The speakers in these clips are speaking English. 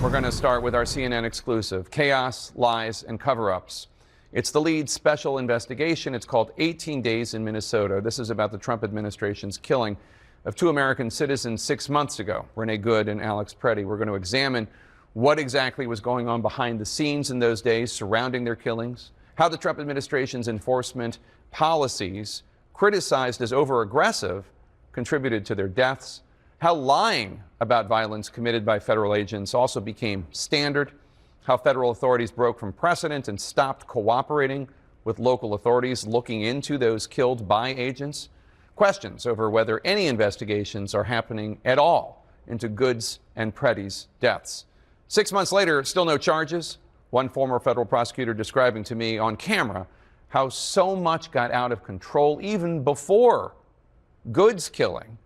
We're going to start with our CNN exclusive, Chaos, Lies, and Cover-Ups. It's the lead special investigation. It's called 18 Days in Minnesota. This is about the Trump administration's killing of two American citizens 6 months ago, Renée Good and Alex Pretti. We're going to examine what exactly was going on behind the scenes in those days surrounding their killings, how the Trump administration's enforcement policies, criticized as over-aggressive, contributed to their deaths, how lying about violence committed by federal agents also became standard, how federal authorities broke from precedent and stopped cooperating with local authorities looking into those killed by agents, questions over whether any investigations are happening at all into Good's and Pretti's deaths. 6 months later, still no charges. One former federal prosecutor describing to me on camera how so much got out of control even before Good's killing.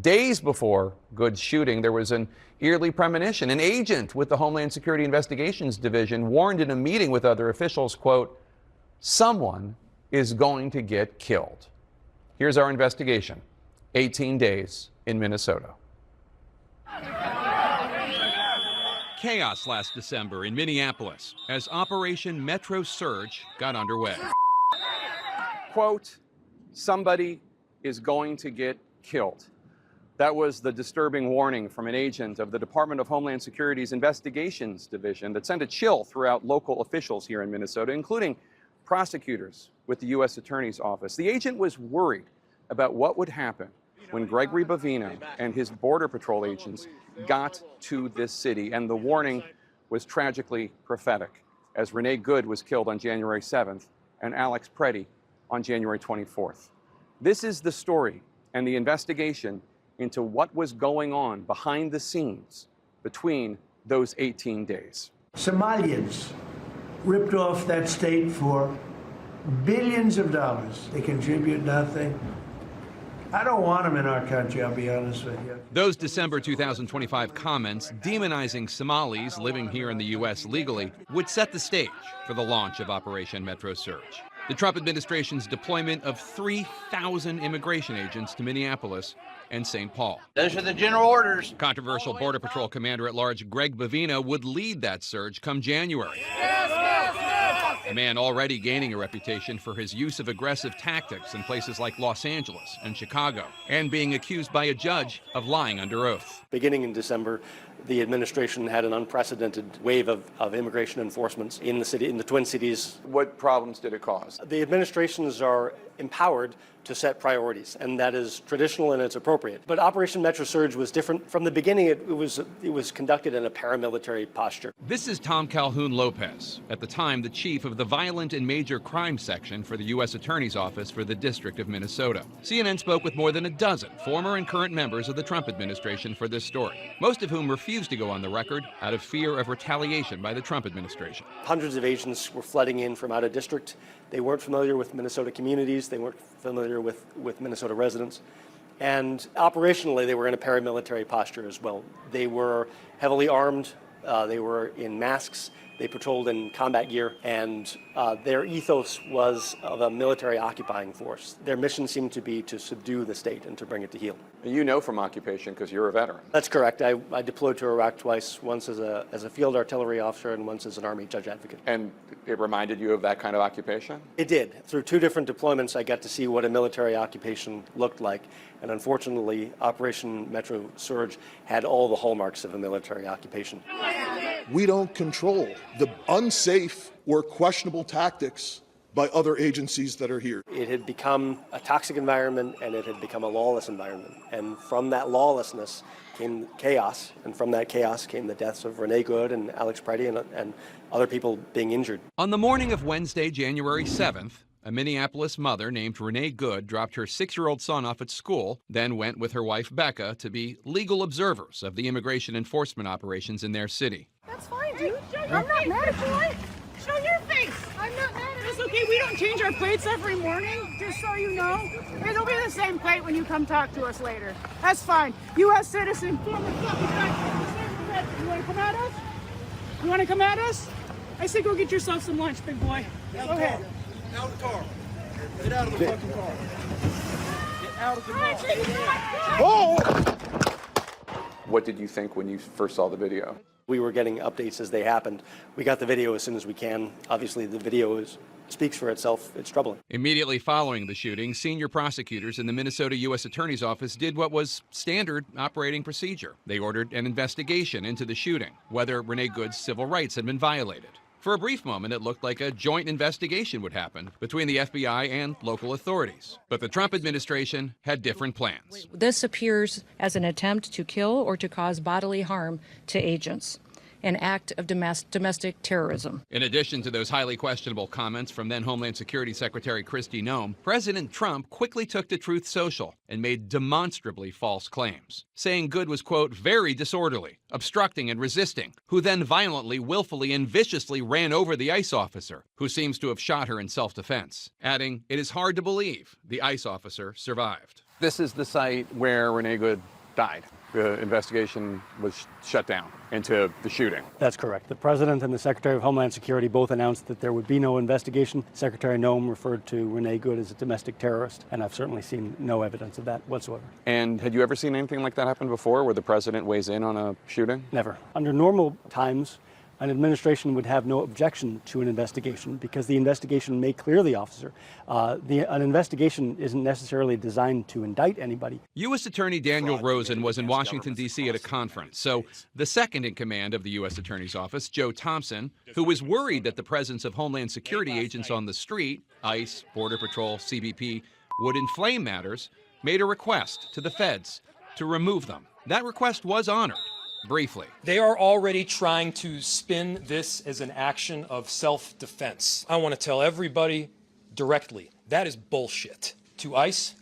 Days before Good's shooting, there was an eerie premonition. An agent with the Homeland Security Investigations Division warned in a meeting with other officials, quote, "Someone is going to get killed." Here's our investigation. 18 days in Minnesota. Chaos last December in Minneapolis as Operation Metro Surge got underway. Quote, "Somebody is going to get killed." That was the disturbing warning from an agent of the Department of Homeland Security's Investigations Division that sent a chill throughout local officials here in Minnesota, including prosecutors with the U.S. Attorney's Office. The agent was worried about what would happen when Gregory Bavino and his Border Patrol agents got to this city, and the warning was tragically prophetic, as Renée Good was killed on January 7th and Alex Pretti on January 24th. This is the story and the investigation into what was going on behind the scenes between those 18 days. Somalians ripped off that state for billions of dollars. They contribute nothing. I don't want them in our country, I'll be honest with you. Those December 2025 comments demonizing Somalis living here in the U.S. legally would set the stage for the launch of Operation Metro Surge. The Trump administration's deployment of 3,000 immigration agents to Minneapolis and St. Paul. Those are the general orders. Controversial Border Patrol Commander-at-Large Greg Bavino would lead that surge come January. A man already gaining a reputation for his use of aggressive tactics in places like Los Angeles and Chicago, and being accused by a judge of lying under oath. Beginning in December, the administration had an unprecedented wave of immigration enforcements in the city, in the Twin Cities. What problems did it cause? The administrations are empowered to set priorities, and that is traditional and it's appropriate. But Operation Metro Surge was different. From the beginning, it was conducted in a paramilitary posture. This is Tom Calhoun Lopez, at the time the chief of the Violent and Major Crime Section for the U.S. Attorney's Office for the District of Minnesota. CNN spoke with more than a dozen former and current members of the Trump administration for this story, most of whom refused to go on the record out of fear of retaliation by the Trump administration. Hundreds of agents were flooding in from out of district. They weren't familiar with Minnesota communities. They weren't familiar with Minnesota residents. And operationally, they were in a paramilitary posture as well. They were heavily armed. They were in masks. They patrolled in combat gear, and their ethos was of a military occupying force. Their mission seemed to be to subdue the state and to bring it to heel. You know from occupation because you're a veteran. That's correct. I deployed to Iraq twice, once as a field artillery officer and once as an Army judge advocate. And it reminded you of that kind of occupation? It did. Through 2 different deployments, I got to see what a military occupation looked like. And unfortunately, Operation Metro Surge had all the hallmarks of a military occupation. We don't control the unsafe or questionable tactics by other agencies that are here. It had become a toxic environment, and it had become a lawless environment. And from that lawlessness came chaos, and from that chaos came the deaths of Renée Good and Alex Pretti and other people being injured. On the morning of Wednesday, January 7th, a Minneapolis mother named Renée Good dropped her 6-year-old son off at school, then went with her wife Becca to be legal observers of the immigration enforcement operations in their city. That's fine, dude. I'm not mad at you. Show your face. I'm not mad at you. It's okay. We don't change our plates every morning, just so you know. It'll be the same plate when you come talk to us later. That's fine. U.S. citizen, former You want to come at us? You want to come at us? I say go get yourself some lunch, big boy. Go ahead. Out of the car. Get out of the fucking car. Get out of the car. What did you think when you first saw the video? We were getting updates as they happened. We got the video as soon as we can. Obviously, the video speaks for itself. It's troubling. Immediately following the shooting, senior prosecutors in the Minnesota U.S. Attorney's Office did what was standard operating procedure. They ordered an investigation into the shooting, whether Renee Good's civil rights had been violated. For a brief moment, it looked like a joint investigation would happen between the FBI and local authorities. But the Trump administration had different plans. This appears as an attempt to kill or to cause bodily harm to agents, an act of domestic terrorism. In addition to those highly questionable comments from then Homeland Security Secretary Kristi Noem, President Trump quickly took to Truth Social and made demonstrably false claims, saying Good was, quote, very disorderly, obstructing and resisting, who then violently, willfully, and viciously ran over the ICE officer, who seems to have shot her in self-defense, adding, it is hard to believe the ICE officer survived. This is the site where Renee Good died. The investigation was shut down into the shooting. That's correct. The President and the Secretary of Homeland Security both announced that there would be no investigation. Secretary Noem referred to Renee Good as a domestic terrorist, and I've certainly seen no evidence of that whatsoever. And had you ever seen anything like that happen before, where the President weighs in on a shooting? Never. Under normal times, an administration would have no objection to an investigation because the investigation may clear the officer. An investigation isn't necessarily designed to indict anybody. U.S. Attorney Daniel Rosen was in Washington, D.C. at a conference, so the second in command of the U.S. Attorney's Office, Joe Thompson, who was worried that the presence of Homeland Security agents on the street, ICE, Border Patrol, CBP, would inflame matters, made a request to the feds to remove them. That request was honored. Briefly. They are already trying to spin this as an action of self-defense. I want to tell everybody directly, that is bullshit. To ICE,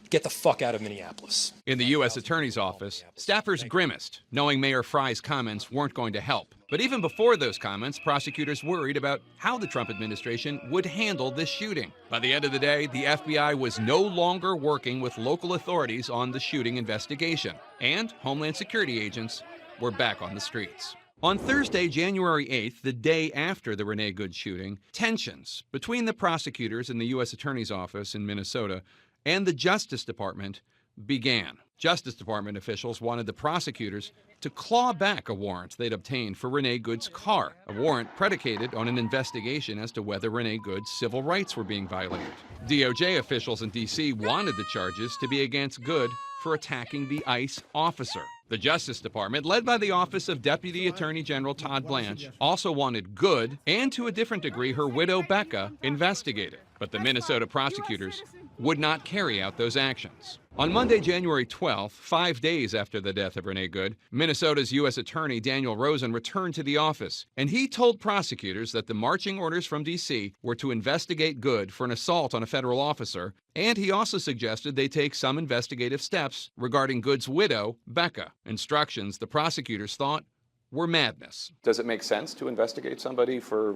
get the fuck out of Minneapolis. In the U.S. Attorney's Office, staffers grimaced, knowing Mayor Fry's comments weren't going to help. But even before those comments, prosecutors worried about how the Trump administration would handle this shooting. By the end of the day, the FBI was no longer working with local authorities on the shooting investigation, and Homeland Security agents were back on the streets. On Thursday, January 8th, the day after the Renee Good shooting, tensions between the prosecutors in the U.S. Attorney's Office in Minnesota and the Justice Department began. Justice Department officials wanted the prosecutors to claw back a warrant they'd obtained for Renee Good's car, a warrant predicated on an investigation as to whether Renee Good's civil rights were being violated. DOJ officials in D.C. wanted the charges to be against Good for attacking the ICE officer. The Justice Department, led by the Office of Deputy Attorney General Todd Blanche, also wanted Good, and to a different degree her widow Becca, investigated. But the Minnesota prosecutors would not carry out those actions. On Monday, January 12th, 5 days after the death of Renee Good, Minnesota's U.S. Attorney Daniel Rosen returned to the office, and he told prosecutors that the marching orders from D.C. were to investigate Good for an assault on a federal officer, and he also suggested they take some investigative steps regarding Good's widow, Becca, instructions the prosecutors thought were madness. Does it make sense to investigate somebody for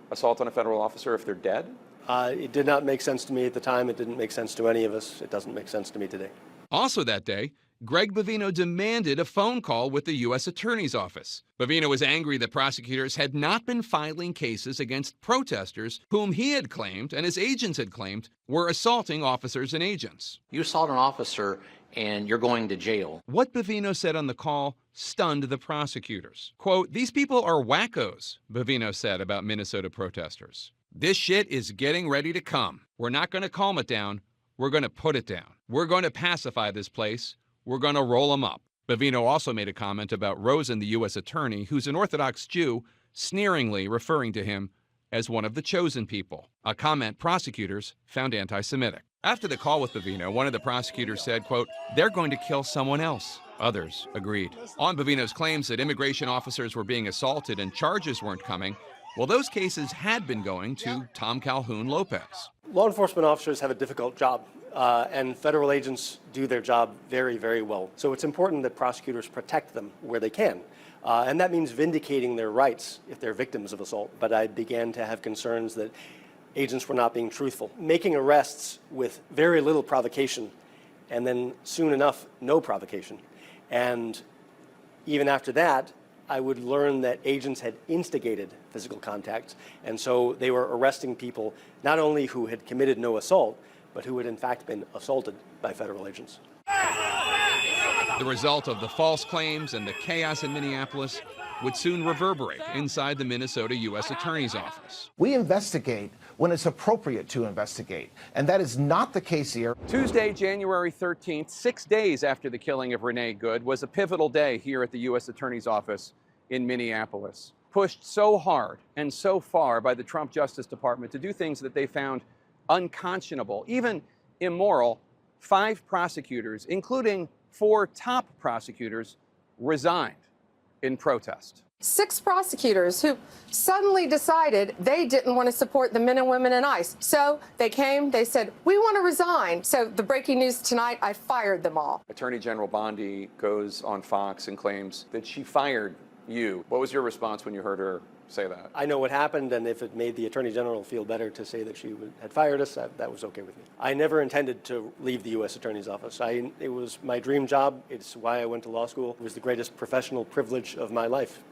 assault on a federal officer if they're dead? It did not make sense to me at the time. It didn't make sense to any of us. It doesn't make sense to me today. Also that day, Greg Bovino demanded a phone call with the U.S. Attorney's Office. Bovino was angry that prosecutors had not been filing cases against protesters whom he had claimed and his agents had claimed were assaulting officers and agents. You assault an officer and you're going to jail. What Bovino said on the call stunned the prosecutors. Quote, "These people are wackos," Bovino said about Minnesota protesters. "This shit is getting ready to come. We're not going to calm it down. We're going to put it down. We're going to pacify this place. We're going to roll them up." Bovino also made a comment about Rosen, the U.S. attorney, who's an Orthodox Jew, sneeringly referring to him as one of the chosen people, a comment prosecutors found anti-Semitic. After the call with Bovino, one of the prosecutors said, quote, "They're going to kill someone else." Others agreed. On Bovino's claims that immigration officers were being assaulted and charges weren't coming, well, those cases had been going to Tom Calhoun Lopez. Law enforcement officers have a difficult job, and federal agents do their job very, very well. So it's important that prosecutors protect them where they can. And that means vindicating their rights if they're victims of assault. But I began to have concerns that agents were not being truthful, making arrests with very little provocation, and then soon enough, no provocation. And even after that, I would learn that agents had instigated physical contact, and so they were arresting people not only who had committed no assault, but who had in fact been assaulted by federal agents. The result of the false claims and the chaos in Minneapolis would soon reverberate inside the Minnesota U.S. Attorney's Office. We investigate when it's appropriate to investigate, and that is not the case here. Tuesday, January 13th, 6 days after the killing of Renée Good, was a pivotal day here at the U.S. Attorney's Office in Minneapolis. Pushed so hard and so far by the Trump Justice Department to do things that they found unconscionable, even immoral, 5 prosecutors, including 4 top prosecutors, resigned in protest. 6 prosecutors who suddenly decided they didn't want to support the men and women in ICE. So they came, they said, we want to resign. So the breaking news tonight, I fired them all. Attorney General Bondi goes on Fox and claims that she fired you. What was your response when you heard her say that? I know what happened, and if it made the Attorney General feel better to say that she had fired us, that was okay with me. I never intended to leave the U.S. Attorney's Office. It was my dream job. It's why I went to law school. It was the greatest professional privilege of my life,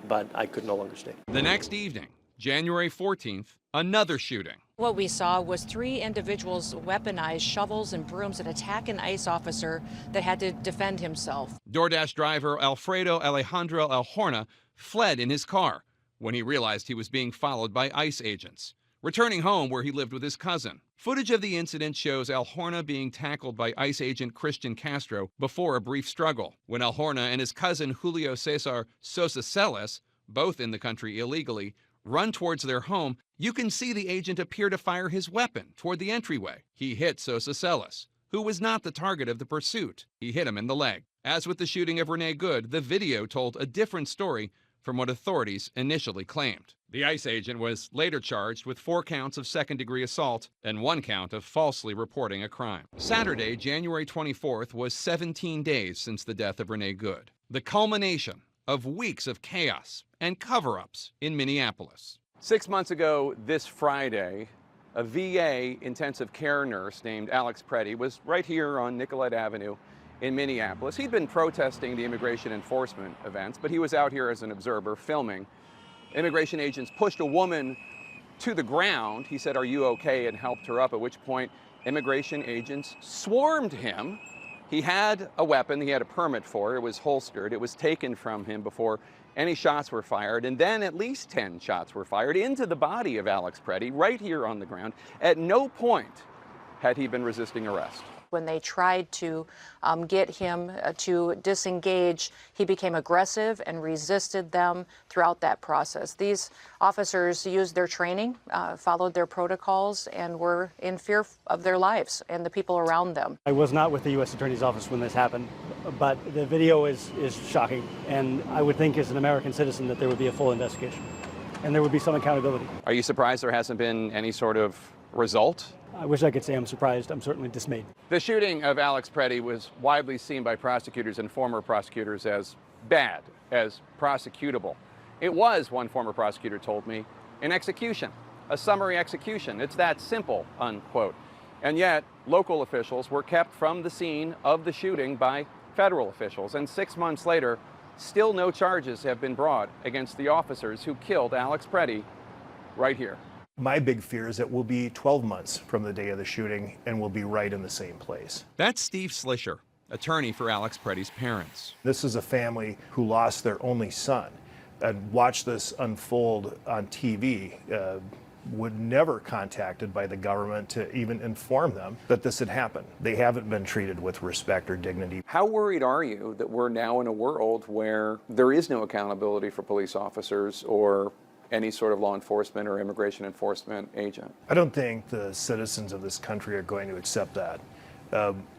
but I could no longer stay. The next evening, January 14th, another shooting. What we saw was 3 individuals weaponize shovels and brooms and attack an ICE officer that had to defend himself. DoorDash driver Alfredo Alejandro Alhorna fled in his car when he realized he was being followed by ICE agents, returning home where he lived with his cousin. Footage of the incident shows Alhorna being tackled by ICE agent Christian Castro before a brief struggle. When Alhorna and his cousin Julio Cesar Sosa Celis, both in the country illegally, run towards their home, you can see the agent appear to fire his weapon toward the entryway. He hit Sosa Celis, who was not the target of the pursuit. He hit him in the leg. As with the shooting of Renée Good, the video told a different story from what authorities initially claimed. The ICE agent was later charged with 4 counts of second-degree assault and 1 count of falsely reporting a crime. Saturday, January 24th, was 17 days since the death of Renée Good, the culmination of weeks of chaos and cover-ups in Minneapolis. 6 months ago this Friday, a VA intensive care nurse named Alex Pretti was right here on Nicollet Avenue in Minneapolis. He'd been protesting the immigration enforcement events, but he was out here as an observer filming. Immigration agents pushed a woman to the ground. He said, "Are you okay?" and helped her up, at which point immigration agents swarmed him. He had a weapon he had a permit for. It was holstered. It was taken from him before any shots were fired, and then at least 10 shots were fired into the body of Alex Pretti right here on the ground. At no point had he been resisting arrest. When they tried to get him to disengage, he became aggressive and resisted them throughout that process. These officers used their training, followed their protocols, and were in fear of their lives and the people around them. I was not with the U.S. Attorney's Office when this happened, but the video is shocking, and I would think as an American citizen that there would be a full investigation, and there would be some accountability. Are you surprised there hasn't been any sort of result? I wish I could say I'm surprised. I'm certainly dismayed. The shooting of Alex Pretti was widely seen by prosecutors and former prosecutors as bad, as prosecutable. It was, one former prosecutor told me, an execution, a summary execution. It's that simple, unquote. And yet, local officials were kept from the scene of the shooting by federal officials. And 6 months later, still no charges have been brought against the officers who killed Alex Pretti right here. My big fear is that we'll be 12 months from the day of the shooting and we'll be right in the same place. That's Steve Slisher, attorney for Alex Pretti's parents. This is a family who lost their only son and watched this unfold on TV. Would never contacted by the government to even inform them that this had happened. They haven't been treated with respect or dignity. How worried are you that we're now in a world where there is no accountability for police officers or any sort of law enforcement or immigration enforcement agent? I don't think the citizens of this country are going to accept that.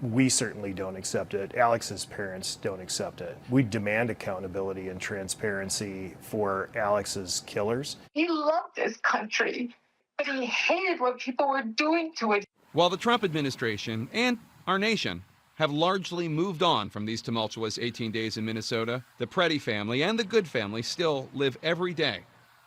We certainly don't accept it. Alex's parents don't accept it. We demand accountability and transparency for Alex's killers. He loved this country, but he hated what people were doing to it. While the Trump administration and our nation have largely moved on from these tumultuous 18 days in Minnesota, the Pretti family and the Good family still live every day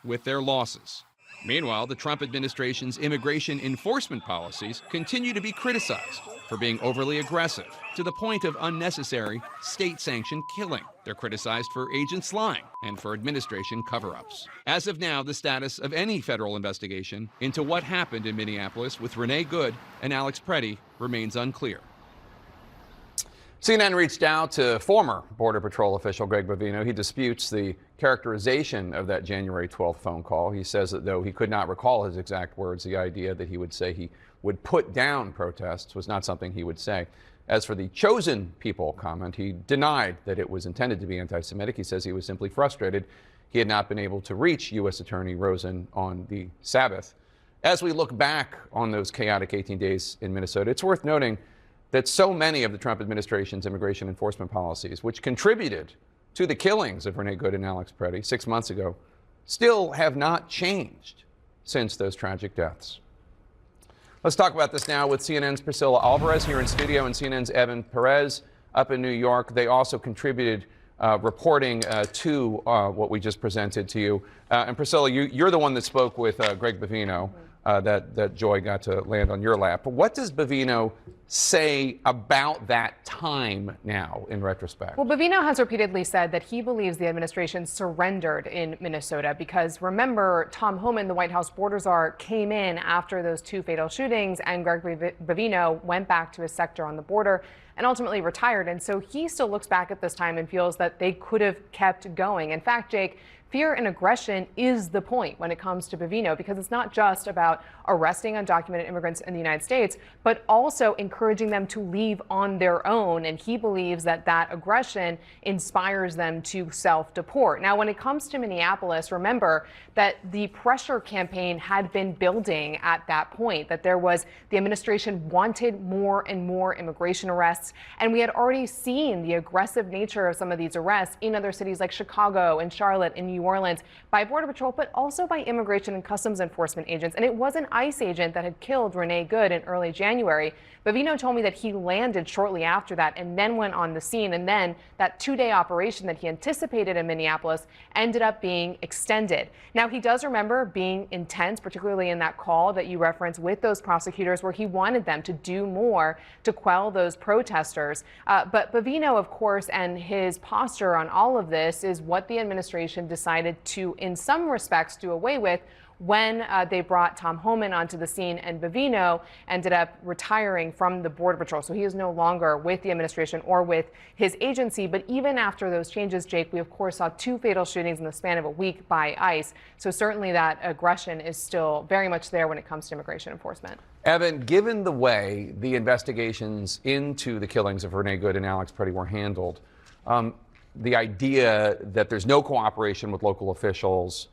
with their losses. Meanwhile, the Trump administration's immigration enforcement policies continue to be criticized for being overly aggressive to the point of unnecessary state-sanctioned killing. They're criticized for agents lying and for administration cover-ups. As of now, the status of any federal investigation into what happened in Minneapolis with Renée Good and Alex Pretti remains unclear. CNN reached out to former Border Patrol official Greg Bovino. He disputes the characterization of that January 12th phone call. He says that though he could not recall his exact words, the idea that he would say he would put down protests was not something he would say. As for the chosen people comment, he denied that it was intended to be anti-Semitic. He says he was simply frustrated he had not been able to reach U.S. Attorney Rosen on the Sabbath. As we look back on those chaotic 18 days in Minnesota, it's worth noting that so many of the Trump administration's immigration enforcement policies, which contributed to the killings of Renee Good and Alex Pretti 6 months ago, still have not changed since those tragic deaths. Let's talk about this now with CNN's Priscilla Alvarez here in studio and CNN's Evan Perez up in New York. They also contributed reporting to what we just presented to you. And Priscilla, you're the one that spoke with Greg Bovino. That joy got to land on your lap. But what does Bovino say about that time now in retrospect? Well, Bovino has repeatedly said that he believes the administration surrendered in Minnesota because, remember, Tom Homan, the White House border czar, came in after those 2 fatal shootings, and Greg Bovino went back to his sector on the border and ultimately retired. And so he still looks back at this time and feels that they could have kept going. In fact, Jake, fear and aggression is the point when it comes to Bovino, because it's not just about arresting undocumented immigrants in the United States, but also encouraging them to leave on their own. And he believes that that aggression inspires them to self-deport. Now, when it comes to Minneapolis, remember that the pressure campaign had been building at that point, that the administration wanted more and more immigration arrests. And we had already seen the aggressive nature of some of these arrests in other cities like Chicago and Charlotte and New Orleans by Border Patrol, but also by Immigration and Customs Enforcement agents. And it was an ICE agent that had killed Renee Good in early January. Bovino told me that he landed shortly after that and then went on the scene. And then that 2-day operation that he anticipated in Minneapolis ended up being extended. Now, he does remember being intense, particularly in that call that you referenced with those prosecutors, where he wanted them to do more to quell those protesters. But Bovino, of course, and his posture on all of this is what the administration decided to, in some respects, do away with when they brought Tom Homan onto the scene, and Bovino ended up retiring from the Border Patrol. So he is no longer with the administration or with his agency. But even after those changes, Jake, we of course saw 2 fatal shootings in the span of a week by ICE. So certainly that aggression is still very much there when it comes to immigration enforcement. Evan, given the way the investigations into the killings of Renee Good and Alex Pretti were handled, the idea that there's no cooperation with local officials,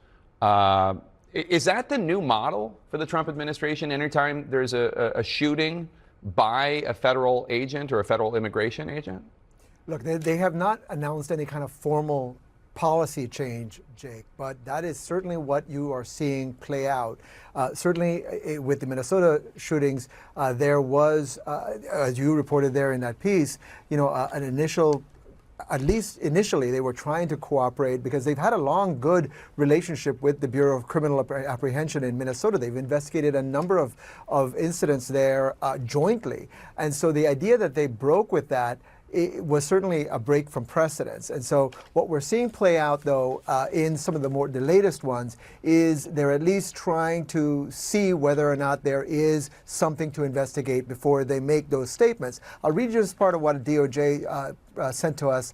is that the new model for the Trump administration? Anytime there's a shooting by a federal agent or a federal immigration agent? Look, they have not announced any kind of formal policy change, Jake, but that is certainly what you are seeing play out. Certainly with the Minnesota shootings, there was, as you reported there in that piece, an initial, at least initially, they were trying to cooperate because they've had a long, good relationship with the Bureau of Criminal Apprehension in Minnesota. They've investigated a number of incidents there jointly. And so the idea that they broke with that, it was certainly a break from precedence. And so what we're seeing play out, though, in some of the latest ones, is they're at least trying to see whether or not there is something to investigate before they make those statements. I'll read you just part of what DOJ sent to us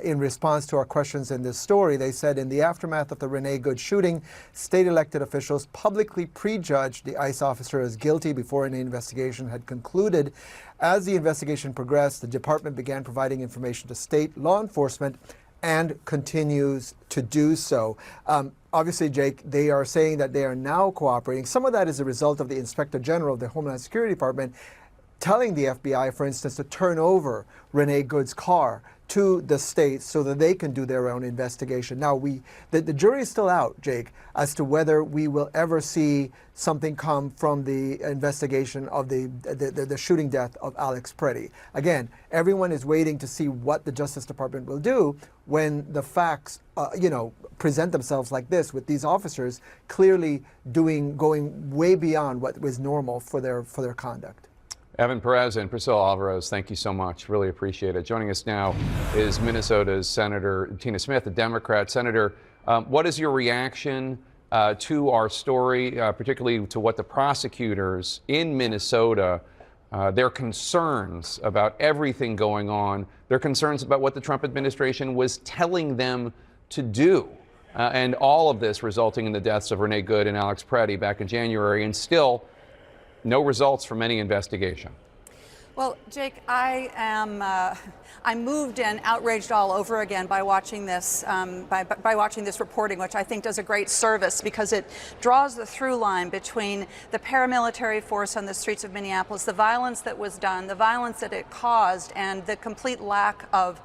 in response to our questions in this story. They said, in the aftermath of the Renee Good shooting, state elected officials publicly prejudged the ICE officer as guilty before any investigation had concluded. As the investigation progressed, the department began providing information to state law enforcement and continues to do so. Obviously, Jake, they are saying that they are now cooperating. Some of that is a result of the Inspector General of the Homeland Security Department telling the FBI, for instance, to turn over Renee Good's car to the states so that they can do their own investigation. Now, the jury is still out, Jake, as to whether we will ever see something come from the investigation of the shooting death of Alex Pretti. Again, everyone is waiting to see what the Justice Department will do when the facts, present themselves like this, with these officers clearly going way beyond what was normal for their conduct. Evan Perez and Priscilla Alvarez, thank you so much. Really appreciate it. Joining us now is Minnesota's Senator Tina Smith, a Democrat. Senator, what is your reaction to our story, particularly to what the prosecutors in Minnesota their concerns about everything going on, their concerns about what the Trump administration was telling them to do. And all of this resulting in the deaths of Renee Good and Alex Pretti back in January, and still no results from any investigation. Well, Jake, I'm moved and outraged all over again by watching this, by watching this reporting, which I think does a great service because it draws the through line between the paramilitary force on the streets of Minneapolis, the violence that was done, the violence that it caused, and the complete lack of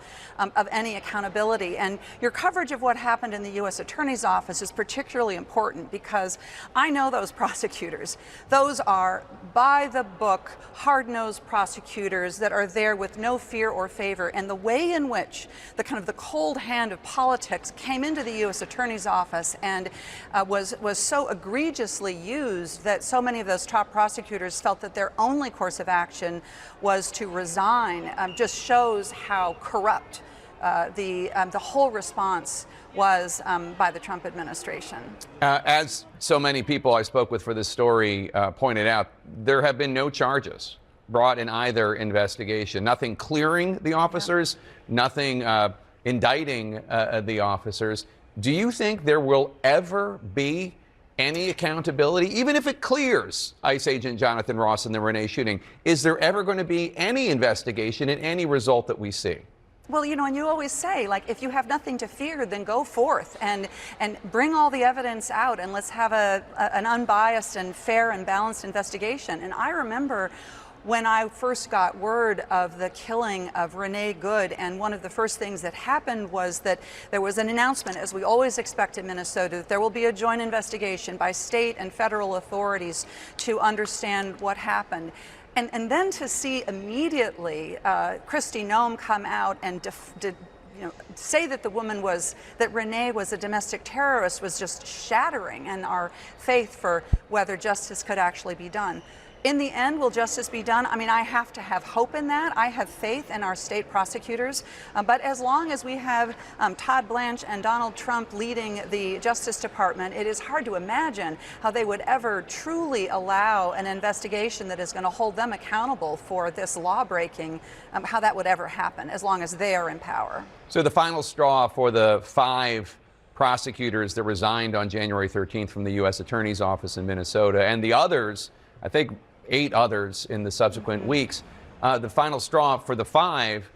any accountability. And your coverage of what happened in the U.S. Attorney's Office is particularly important because I know those prosecutors. Those are by-the-book, hard-nosed prosecutors that are there with no fear or favor. And the way in which the kind of the cold hand of politics came into the U.S. Attorney's Office and was so egregiously used that so many of those top prosecutors felt that their only course of action was to resign just shows how corrupt the whole response was by the Trump administration. As so many people I spoke with for this story pointed out, there have been no charges brought in either investigation. Nothing clearing the officers, nothing indicting the officers. Do you think there will ever be any accountability, even if it clears ICE agent Jonathan Ross in the Renee shooting? Is there ever going to be any investigation and any result that we see? Well, you know, and you always say, like, if you have nothing to fear, then go forth and bring all the evidence out and let's have an unbiased and fair and balanced investigation. And I remember when I first got word of the killing of Renee Good, and one of the first things that happened was that there was an announcement, as we always expect in Minnesota, that there will be a joint investigation by state and federal authorities to understand what happened. And then to see immediately Kristi Noem come out and say that that Renee was a domestic terrorist was just shattering in our faith for whether justice could actually be done. In the end, will justice be done? I mean, I have to have hope in that. I have faith in our state prosecutors. But as long as we have Todd Blanche and Donald Trump leading the Justice Department, it is hard to imagine how they would ever truly allow an investigation that is going to hold them accountable for this law breaking, how that would ever happen, as long as they are in power. So the final straw for the 5 prosecutors that resigned on January 13th from the U.S. Attorney's Office in Minnesota, and the others, I think 8 others in the subsequent weeks. The final straw for the 5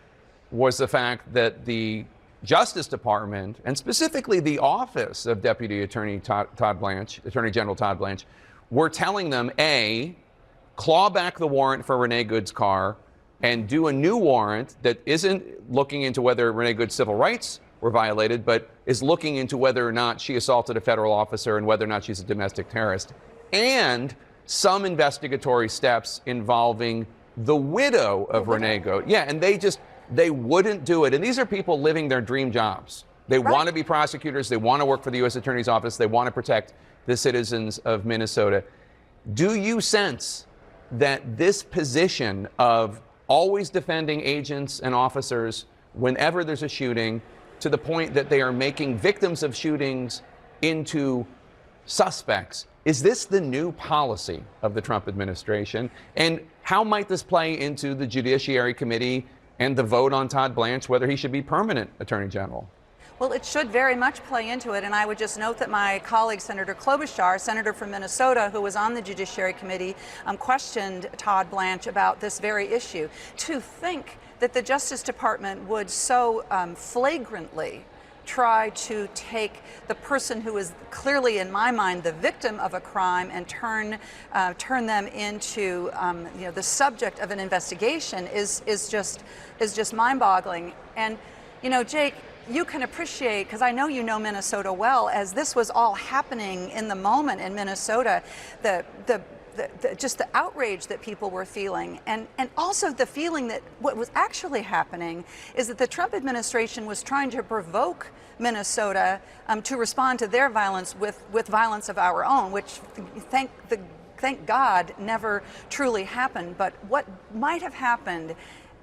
was the fact that the Justice Department, and specifically the office of Deputy Attorney Todd Blanche, Attorney General Todd Blanche, were telling them, A, claw back the warrant for Renee Good's car and do a new warrant that isn't looking into whether Renee Good's civil rights were violated, but is looking into whether or not she assaulted a federal officer and whether or not she's a domestic terrorist. And some investigatory steps involving the widow of Renee Good. Yeah, and they wouldn't do it. And these are people living their dream jobs. They want to be prosecutors. They want to work for the U.S. Attorney's Office. They want to protect the citizens of Minnesota. Do you sense that this position of always defending agents and officers whenever there's a shooting, to the point that they are making victims of shootings into suspects, is this the new policy of the Trump administration? And how might this play into the Judiciary Committee and the vote on Todd Blanche, whether he should be permanent Attorney General? Well, it should very much play into it, and I would just note that my colleague, Senator Klobuchar, senator from Minnesota, who was on the Judiciary Committee, questioned Todd Blanche about this very issue. To think that the Justice Department would so flagrantly try to take the person who is clearly, in my mind, the victim of a crime and turn them into the subject of an investigation is just mind-boggling. And Jake, you can appreciate, because I know you know Minnesota well, as this was all happening in the moment in Minnesota, just the outrage that people were feeling, and also the feeling that what was actually happening is that the Trump administration was trying to provoke Minnesota to respond to their violence with violence of our own, which thank God never truly happened. But what might have happened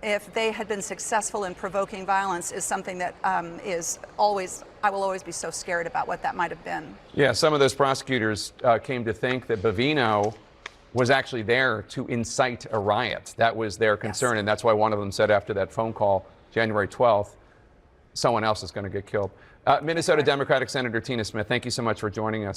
if they had been successful in provoking violence is something that I will always be so scared about what that might have been. Yeah, some of those prosecutors came to think that Bavino was actually there to incite a riot. That was their concern, and that's why one of them said after that phone call, January 12th, someone else is going to get killed. Minnesota Democratic Senator Tina Smith, thank you so much for joining us.